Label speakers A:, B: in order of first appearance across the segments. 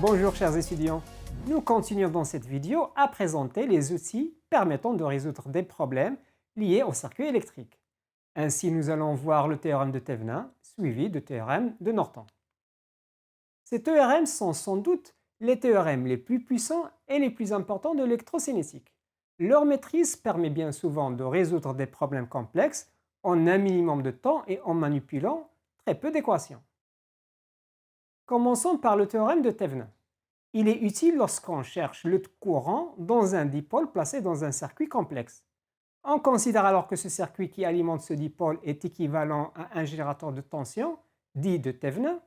A: Bonjour chers étudiants, nous continuons dans cette vidéo à présenter les outils permettant de résoudre des problèmes liés au circuit électrique. Ainsi, nous allons voir le théorème de Thevenin suivi du théorème de Norton. Ces théorèmes sont sans doute les théorèmes les plus puissants et les plus importants de l'électrocinétique. Leur maîtrise permet bien souvent de résoudre des problèmes complexes en un minimum de temps et en manipulant très peu d'équations. Commençons par le théorème de Thevenin. Il est utile lorsqu'on cherche le courant dans un dipôle placé dans un circuit complexe. On considère alors que ce circuit qui alimente ce dipôle est équivalent à un générateur de tension, dit de Thevenin,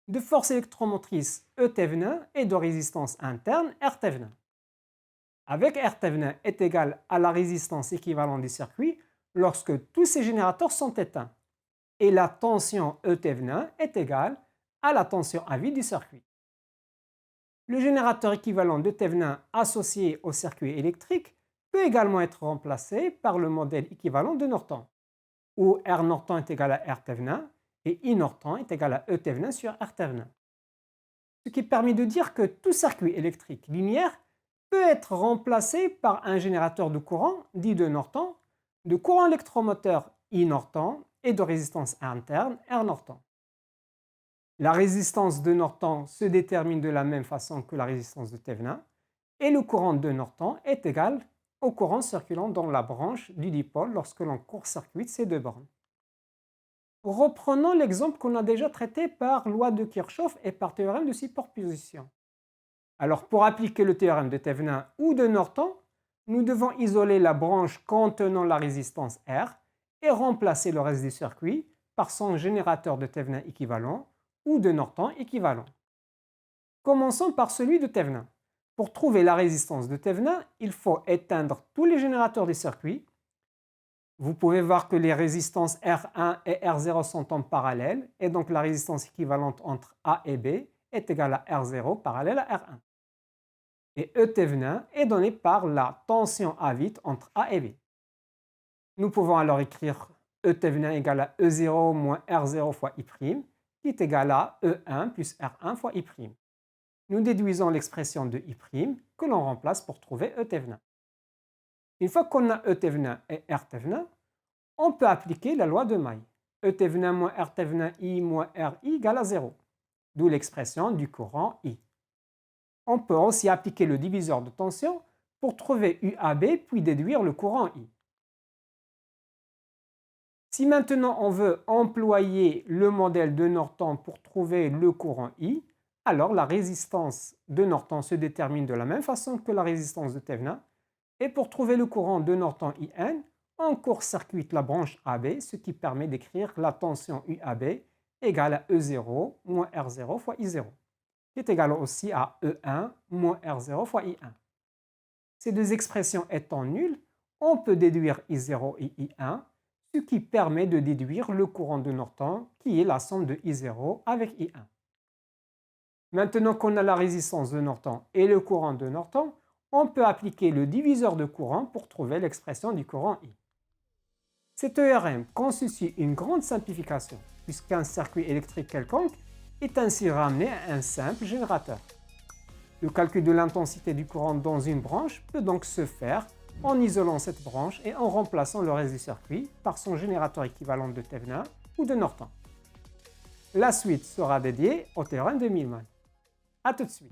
A: de force électromotrice E Thevenin et de résistance interne R Thevenin. Avec R Thevenin est égal à la résistance équivalente du circuit lorsque tous ces générateurs sont éteints. Et la tension E Thevenin est égale à la tension à vide du circuit. Le générateur équivalent de Thevenin associé au circuit électrique peut également être remplacé par le modèle équivalent de Norton, où R Norton est égal à R Thevenin et I Norton est égal à E Thevenin sur R Thevenin. Ce qui permet de dire que tout circuit électrique linéaire peut être remplacé par un générateur de courant, dit de Norton, de courant électromoteur I Norton et de résistance interne R Norton. La résistance de Norton se détermine de la même façon que la résistance de Thevenin et le courant de Norton est égal au courant circulant dans la branche du dipôle lorsque l'on court-circuite ces deux bornes. Reprenons l'exemple qu'on a déjà traité par loi de Kirchhoff et par théorème de superposition. Alors pour appliquer le théorème de Thevenin ou de Norton, nous devons isoler la branche contenant la résistance R et remplacer le reste du circuit par son générateur de Thevenin équivalent ou de Norton équivalent. Commençons par celui de Thevenin. Pour trouver la résistance de Thevenin, il faut éteindre tous les générateurs du circuit. Vous pouvez voir que les résistances R1 et R0 sont en parallèle et donc la résistance équivalente entre A et B est égale à R0 parallèle à R1. Et E Thevenin est donné par la tension à vide entre A et B. Nous pouvons alors écrire E Thevenin égale à E0 moins R0 fois I', qui est égal à E1 plus R1 fois I'. Nous déduisons l'expression de I' que l'on remplace pour trouver E Thevenin. Une fois qu'on a E Thevenin et R Thevenin, on peut appliquer la loi de Maille. E Thevenin moins R Thevenin I moins RI égale à 0, d'où l'expression du courant I. On peut aussi appliquer le diviseur de tension pour trouver UAB puis déduire le courant I. Si maintenant on veut employer le modèle de Norton pour trouver le courant I, alors la résistance de Norton se détermine de la même façon que la résistance de Thevenin. Et pour trouver le courant de Norton IN, on court-circuite la branche AB, ce qui permet d'écrire la tension UAB égale à E0 moins R0 fois I0, qui est égal aussi à E1 moins R0 fois I1. Ces deux expressions étant nulles, on peut déduire I0 et I1, ce qui permet de déduire le courant de Norton, qui est la somme de I0 avec I1. Maintenant qu'on a la résistance de Norton et le courant de Norton, on peut appliquer le diviseur de courant pour trouver l'expression du courant I. Ce théorème constitue une grande simplification, puisqu'un circuit électrique quelconque est ainsi ramené à un simple générateur. Le calcul de l'intensité du courant dans une branche peut donc se faire en isolant cette branche et en remplaçant le reste du circuit par son générateur équivalent de Thevenin ou de Norton. La suite sera dédiée au théorème de Millman. A tout de suite.